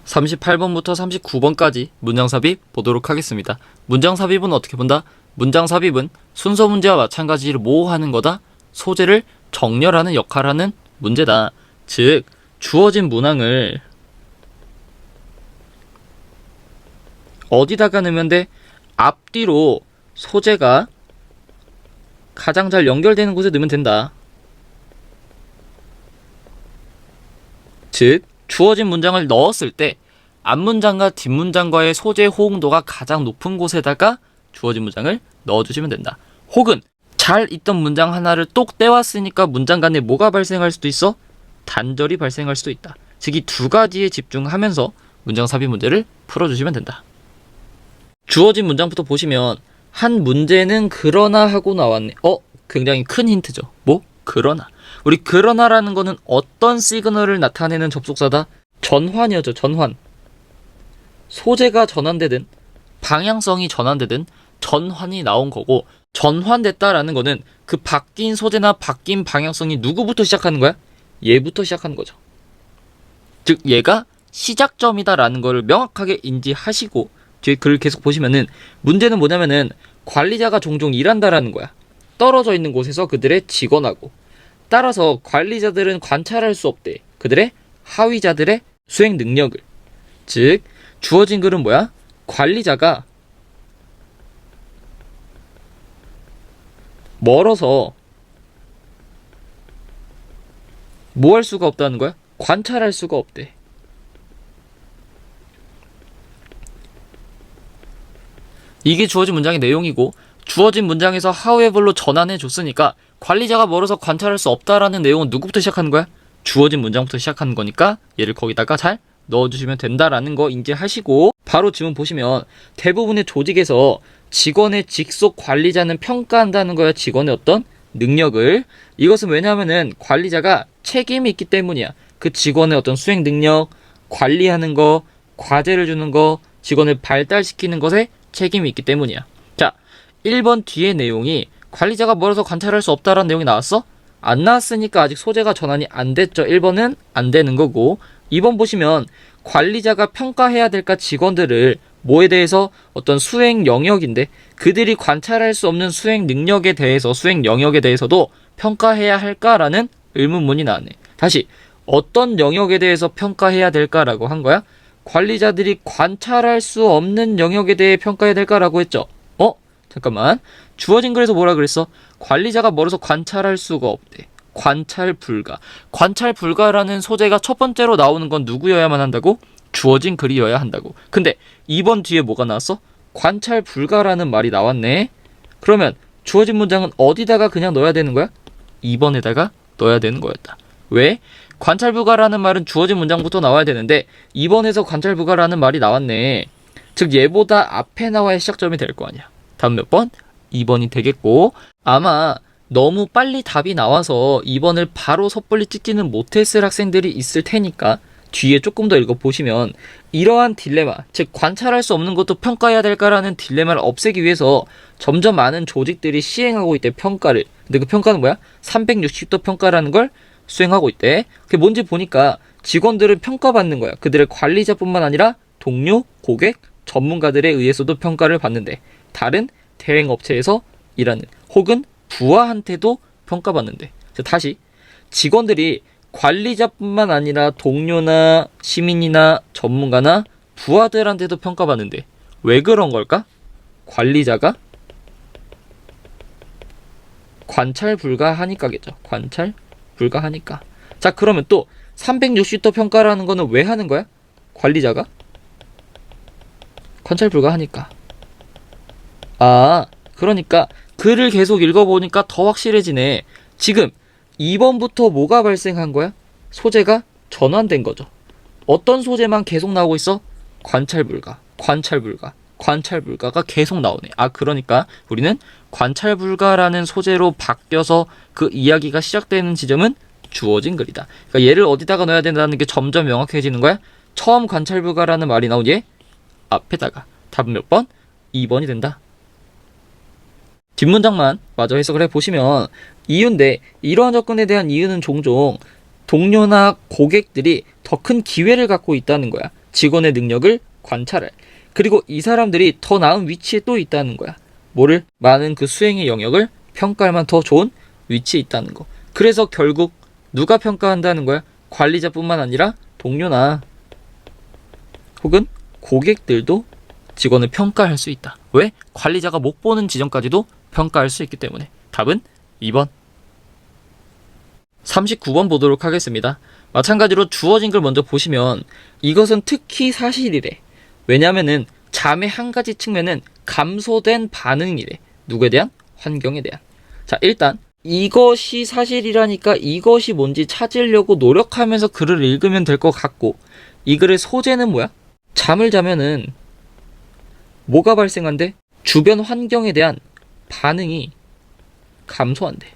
38번부터 39번까지 문장 삽입 보도록 하겠습니다. 문장 삽입은 어떻게 본다? 문장 삽입은 순서 문제와 마찬가지로 뭐 하는 거다? 소재를 정렬하는 역할하는 문제다. 즉, 주어진 문항을 어디다가 넣으면 돼? 앞뒤로 소재가 가장 잘 연결되는 곳에 넣으면 된다. 즉, 주어진 문장을 넣었을 때 앞문장과 뒷문장과의 소재 호응도가 가장 높은 곳에다가 주어진 문장을 넣어주시면 된다. 혹은 잘 있던 문장 하나를 똑 떼왔으니까 문장 간에 뭐가 발생할 수도 있어? 단절이 발생할 수도 있다. 즉, 이 두 가지에 집중하면서 문장 삽입 문제를 풀어주시면 된다. 주어진 문장부터 보시면 한 문제는 그러나 하고 나왔네. 굉장히 큰 힌트죠. 뭐? 그러나. 우리 그러나라는 거는 어떤 시그널을 나타내는 접속사다? 전환이었죠. 전환. 소재가 전환되든 방향성이 전환되든 전환이 나온 거고, 전환됐다라는 거는 그 바뀐 소재나 바뀐 방향성이 누구부터 시작하는 거야? 얘부터 시작하는 거죠. 즉, 얘가 시작점이다라는 거를 명확하게 인지하시고 뒤에 글을 계속 보시면은 문제는 뭐냐면은 관리자가 종종 일한다라는 거야. 떨어져 있는 곳에서 그들의 직원하고. 따라서 관리자들은 관찰할 수 없대. 그들의 하위자들의 수행 능력을. 즉, 주어진 글은 뭐야? 관리자가 멀어서 뭐 할 수가 없다는 거야? 관찰할 수가 없대. 이게 주어진 문장의 내용이고, 주어진 문장에서 however로 전환해 줬으니까 관리자가 멀어서 관찰할 수 없다라는 내용은 누구부터 시작하는 거야? 주어진 문장부터 시작하는 거니까 얘를 거기다가 잘 넣어주시면 된다라는 거 인지하시고, 바로 지금 보시면 대부분의 조직에서 직원의 직속 관리자는 평가한다는 거야. 직원의 어떤 능력을. 이것은 왜냐하면은 관리자가 책임이 있기 때문이야. 그 직원의 어떤 수행 능력, 관리하는 거, 과제를 주는 거, 직원을 발달시키는 것에 책임이 있기 때문이야. 자, 1번 뒤의 내용이 관리자가 멀어서 관찰할 수 없다라는 내용이 나왔어? 안 나왔으니까 아직 소재가 전환이 안 됐죠. 1번은 안 되는 거고, 2번 보시면 관리자가 평가해야 될까? 직원들을 뭐에 대해서? 어떤 수행 영역인데 그들이 관찰할 수 없는 수행 능력에 대해서, 수행 영역에 대해서도 평가해야 할까라는 의문문이 나왔네. 다시, 어떤 영역에 대해서 평가해야 될까라고 한 거야? 관리자들이 관찰할 수 없는 영역에 대해 평가해야 될까라고 했죠. 잠깐만. 주어진 글에서 뭐라 그랬어? 관리자가 멀어서 관찰할 수가 없대. 관찰 불가. 관찰 불가라는 소재가 첫 번째로 나오는 건 누구여야만 한다고? 주어진 글이어야 한다고. 근데 2번 뒤에 뭐가 나왔어? 관찰 불가라는 말이 나왔네. 그러면 주어진 문장은 어디다가 그냥 넣어야 되는 거야? 2번에다가 넣어야 되는 거였다. 왜? 관찰 불가라는 말은 주어진 문장부터 나와야 되는데 2번에서 관찰 불가라는 말이 나왔네. 즉, 얘보다 앞에 나와야 시작점이 될 거 아니야. 다음 몇 번? 2번이 되겠고, 아마 너무 빨리 답이 나와서 2번을 바로 섣불리 찍지는 못했을 학생들이 있을 테니까 뒤에 조금 더 읽어보시면 이러한 딜레마, 즉 관찰할 수 없는 것도 평가해야 될까라는 딜레마를 없애기 위해서 점점 많은 조직들이 시행하고 있대, 평가를. 근데 그 평가는 뭐야? 360도 평가라는 걸 수행하고 있대. 그게 뭔지 보니까 직원들은 평가받는 거야. 그들의 관리자뿐만 아니라 동료, 고객, 전문가들에 의해서도 평가를 받는데, 다른 대행업체에서 일하는 혹은 부하한테도 평가받는데. 다시, 직원들이 관리자뿐만 아니라 동료나 시민이나 전문가나 부하들한테도 평가받는데 왜 그런 걸까? 관리자가 관찰 불가하니까겠죠. 관찰 불가하니까. 자, 그러면 또 360도 평가라는 거는 왜 하는 거야? 관리자가 관찰 불가하니까. 그러니까 글을 계속 읽어보니까 더 확실해지네. 지금 2번부터 뭐가 발생한 거야? 소재가 전환된 거죠. 어떤 소재만 계속 나오고 있어? 관찰 불가, 관찰 불가, 관찰 불가가 계속 나오네. 그러니까 우리는 관찰 불가라는 소재로 바뀌어서 그 이야기가 시작되는 지점은 주어진 글이다. 그러니까 얘를 어디다가 넣어야 된다는 게 점점 명확해지는 거야. 처음 관찰 불가라는 말이 나온 얘 앞에다가. 답은 몇 번? 2번이 된다. 뒷문장만 마저 해석을 해보시면 이유인데, 이러한 접근에 대한 이유는 종종 동료나 고객들이 더 큰 기회를 갖고 있다는 거야. 직원의 능력을 관찰할. 그리고 이 사람들이 더 나은 위치에 또 있다는 거야. 뭐를? 많은 그 수행의 영역을 평가할 만한 더 좋은 위치에 있다는 거. 그래서 결국 누가 평가한다는 거야? 관리자뿐만 아니라 동료나 혹은 고객들도 직원을 평가할 수 있다. 왜? 관리자가 못 보는 지점까지도 평가할 수 있기 때문에. 답은 2번. 39번 보도록 하겠습니다. 마찬가지로 주어진 걸 먼저 보시면 이것은 특히 사실이래. 왜냐면은 잠의 한 가지 측면은 감소된 반응이래. 누구에 대한? 환경에 대한. 자, 일단 이것이 사실이라니까 이것이 뭔지 찾으려고 노력하면서 글을 읽으면 될 것 같고, 이 글의 소재는 뭐야? 잠을 자면은 뭐가 발생한대? 주변 환경에 대한 반응이 감소한대.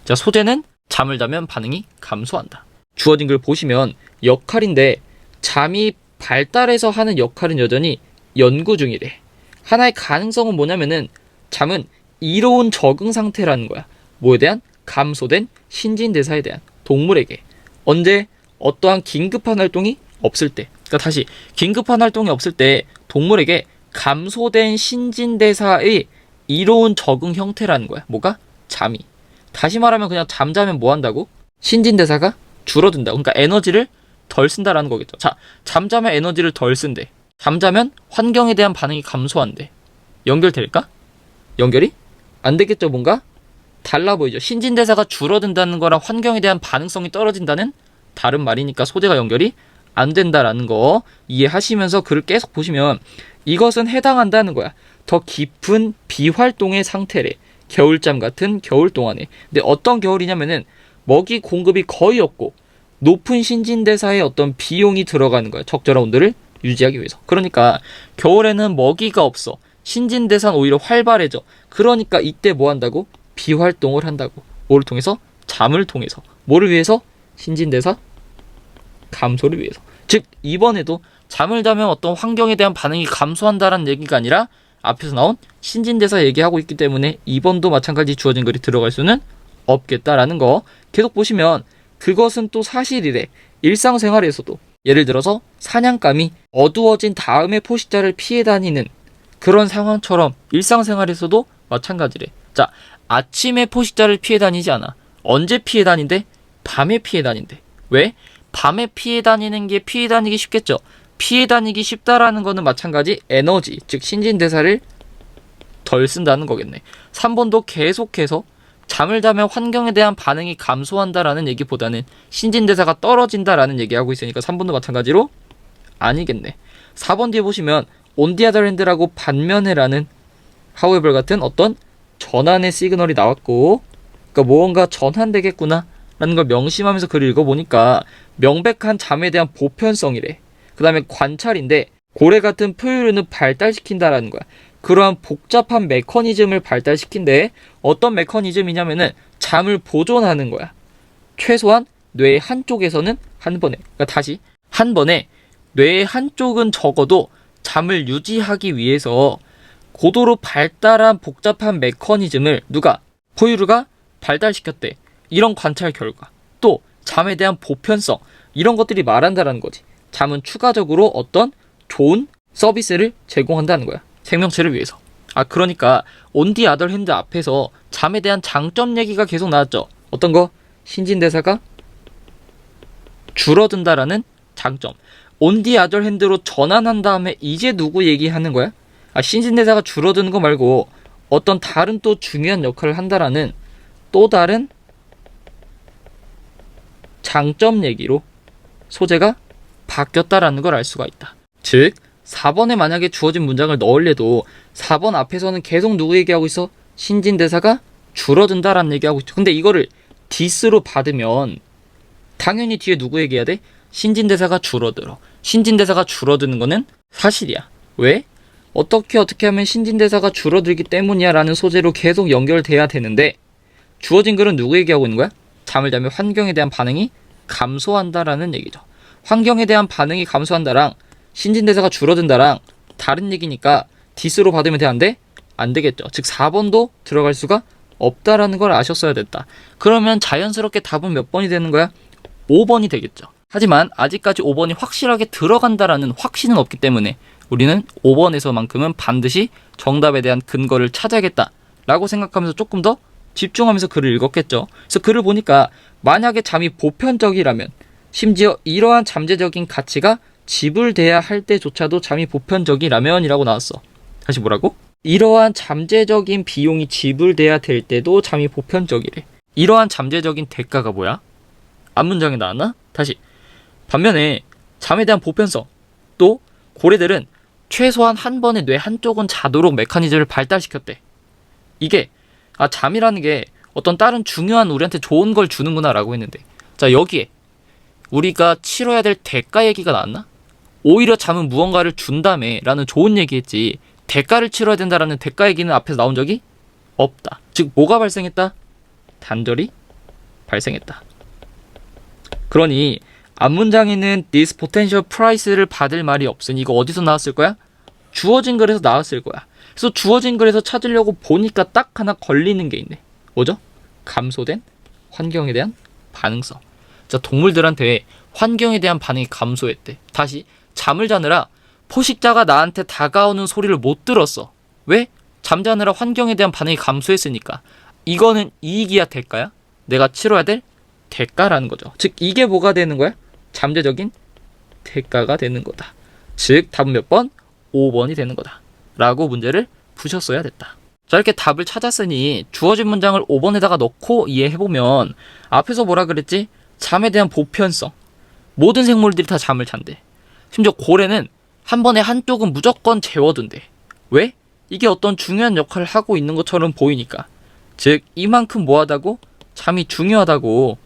자, 소재는 잠을 자면 반응이 감소한다. 주어진 글 보시면 역할인데 잠이 발달해서 하는 역할은 여전히 연구 중이래. 하나의 가능성은 뭐냐면은 잠은 이로운 적응 상태라는 거야. 뭐에 대한? 감소된 신진대사에 대한. 동물에게. 언제? 어떠한 긴급한 활동이 없을 때. 그러니까 다시 긴급한 활동이 없을 때 동물에게 감소된 신진대사의 이로운 적응 형태라는 거야. 뭐가? 잠이. 다시 말하면 그냥 잠자면 뭐 한다고? 신진대사가 줄어든다. 그러니까 에너지를 덜 쓴다라는 거겠죠. 자, 잠자면 에너지를 덜 쓴대. 잠자면 환경에 대한 반응이 감소한대. 연결될까? 연결이? 안 되겠죠. 뭔가 달라 보이죠. 신진대사가 줄어든다는 거랑 환경에 대한 반응성이 떨어진다는 다른 말이니까 소재가 연결이 안 된다라는 거 이해하시면서 글을 계속 보시면 이것은 해당한다는 거야. 더 깊은 비활동의 상태래. 겨울잠 같은 겨울 동안에. 근데 어떤 겨울이냐면은 먹이 공급이 거의 없고 높은 신진대사에 어떤 비용이 들어가는 거야. 적절한 온도를 유지하기 위해서. 그러니까 겨울에는 먹이가 없어. 신진대사는 오히려 활발해져. 그러니까 이때 뭐 한다고? 비활동을 한다고. 뭐를 통해서? 잠을 통해서. 뭐를 위해서? 신진대사 감소를 위해서. 즉 이번에도 잠을 자면 어떤 환경에 대한 반응이 감소한다라는 얘기가 아니라 앞에서 나온 신진대사 얘기하고 있기 때문에 2번도 마찬가지 주어진 글이 들어갈 수는 없겠다라는 거 계속 보시면 그것은 또 사실이래. 일상생활에서도 예를 들어서 사냥감이 어두워진 다음에 포식자를 피해 다니는 그런 상황처럼 일상생활에서도 마찬가지래. 자, 아침에 포식자를 피해 다니지 않아. 언제 피해 다닌대? 밤에 피해 다닌대. 왜? 밤에 피해 다니는 게 피해 다니기 쉽겠죠. 피해 다니기 쉽다라는 거는 마찬가지 에너지, 즉 신진대사를 덜 쓴다는 거겠네. 3번도 계속해서 잠을 자면 환경에 대한 반응이 감소한다라는 얘기보다는 신진대사가 떨어진다라는 얘기하고 있으니까 3번도 마찬가지로 아니겠네. 4번 뒤에 보시면 on the other hand라고 반면에라는 however 같은 어떤 전환의 시그널이 나왔고, 그러니까 무언가 전환되겠구나 라는 걸 명심하면서 글을 읽어보니까 명백한 잠에 대한 보편성이래. 그 다음에 관찰인데 고래 같은 포유류는 발달시킨다라는 거야. 그러한 복잡한 메커니즘을 발달시킨데 어떤 메커니즘이냐면은 잠을 보존하는 거야. 최소한 뇌의 한쪽에서는 한 번에, 그러니까 다시 한 번에 뇌의 한쪽은 적어도 잠을 유지하기 위해서 고도로 발달한 복잡한 메커니즘을 누가? 포유류가 발달시켰대. 이런 관찰 결과. 또 잠에 대한 보편성, 이런 것들이 말한다라는 거지. 잠은 추가적으로 어떤 좋은 서비스를 제공한다는 거야. 생명체를 위해서. 그러니까 on the other hand 앞에서 잠에 대한 장점 얘기가 계속 나왔죠. 어떤 거? 신진대사가 줄어든다라는 장점. on the other hand로 전환한 다음에 이제 누구 얘기하는 거야? 신진대사가 줄어드는 거 말고 어떤 다른 또 중요한 역할을 한다라는 또 다른 장점 얘기로 소재가 바뀌었다라는 걸 알 수가 있다. 즉 4번에 만약에 주어진 문장을 넣을래도 4번 앞에서는 계속 누구 얘기하고 있어? 신진대사가 줄어든다라는 얘기하고 있죠. 근데 이거를 디스로 받으면 당연히 뒤에 누구 얘기해야 돼? 신진대사가 줄어들어. 신진대사가 줄어드는 거는 사실이야. 왜? 어떻게 하면 신진대사가 줄어들기 때문이야 라는 소재로 계속 연결돼야 되는데 주어진 글은 누구 얘기하고 있는 거야? 잠을 자면 환경에 대한 반응이 감소한다라는 얘기죠. 환경에 대한 반응이 감소한다랑 신진대사가 줄어든다랑 다른 얘기니까 디스로 받으면 되는데 안 되겠죠. 즉 4번도 들어갈 수가 없다라는 걸 아셨어야 됐다. 그러면 자연스럽게 답은 몇 번이 되는 거야? 5번이 되겠죠. 하지만 아직까지 5번이 확실하게 들어간다라는 확신은 없기 때문에 우리는 5번에서만큼은 반드시 정답에 대한 근거를 찾아야겠다라고 생각하면서 조금 더 집중하면서 글을 읽었겠죠. 그래서 글을 보니까 만약에 잠이 보편적이라면, 심지어 이러한 잠재적인 가치가 지불돼야 할 때조차도 잠이 보편적이라면 이라고 나왔어. 다시 뭐라고? 이러한 잠재적인 비용이 지불돼야 될 때도 잠이 보편적이래. 이러한 잠재적인 대가가 뭐야? 앞문장에 나왔나? 다시. 반면에 잠에 대한 보편성, 또 고래들은 최소한 한 번에 뇌 한쪽은 자도록 메커니즘을 발달시켰대. 이게 잠이라는 게 어떤 다른 중요한 우리한테 좋은 걸 주는구나 라고 했는데, 자, 여기에 우리가 치러야 될 대가 얘기가 나왔나? 오히려 잠은 무언가를 준다며 라는 좋은 얘기했지, 대가를 치러야 된다라는 대가 얘기는 앞에서 나온 적이 없다. 즉 뭐가 발생했다? 단절이 발생했다. 그러니 앞문장에는 this potential price를 받을 말이 없으니 이거 어디서 나왔을 거야? 주어진 글에서 나왔을 거야. 그래서 주어진 글에서 찾으려고 보니까 딱 하나 걸리는 게 있네. 뭐죠? 감소된 환경에 대한 반응성. 자, 동물들한테 환경에 대한 반응이 감소했대. 다시, 잠을 자느라 포식자가 나한테 다가오는 소리를 못 들었어. 왜? 잠자느라 환경에 대한 반응이 감소했으니까. 이거는 이익이야, 대가야? 내가 치러야 될 대가라는 거죠. 즉 이게 뭐가 되는 거야? 잠재적인 대가가 되는 거다. 즉 답은 몇 번? 5번이 되는 거다 라고 문제를 푸셨어야 됐다. 자, 이렇게 답을 찾았으니 주어진 문장을 5번에다가 넣고 이해해보면, 앞에서 뭐라 그랬지? 잠에 대한 보편성. 모든 생물들이 다 잠을 잔대. 심지어 고래는 한 번에 한쪽은 무조건 재워둔대. 왜? 이게 어떤 중요한 역할을 하고 있는 것처럼 보이니까. 즉 이만큼 뭐하다고? 잠이 중요하다고.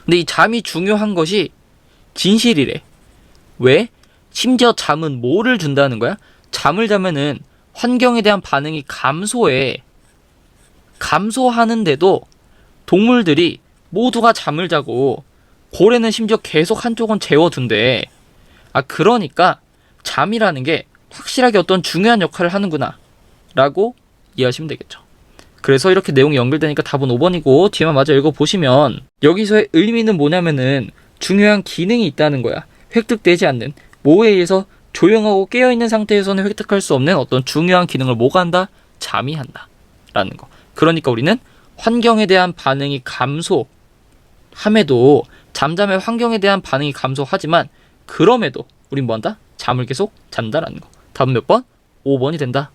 근데 이 잠이 중요한 것이 진실이래. 왜? 심지어 잠은 뭐를 준다는 거야? 잠을 자면은 환경에 대한 반응이 감소해. 감소하는데도 동물들이 모두가 잠을 자고 고래는 심지어 계속 한쪽은 재워둔대. 그러니까 잠이라는 게 확실하게 어떤 중요한 역할을 하는구나 라고 이해하시면 되겠죠. 그래서 이렇게 내용이 연결되니까 답은 5번이고, 뒤에만 마저 읽어보시면 여기서의 의미는 뭐냐면은 중요한 기능이 있다는 거야. 획득되지 않는, 뭐에 의해서 조용하고 깨어있는 상태에서는 획득할 수 없는 어떤 중요한 기능을 뭐가 한다? 잠이 한다 라는 거. 그러니까 우리는 환경에 대한 반응이 감소함에도, 잠잠의 환경에 대한 반응이 감소하지만 그럼에도 우린 뭐 한다? 잠을 계속 잔다라는 거. 답은 몇 번? 5번이 된다.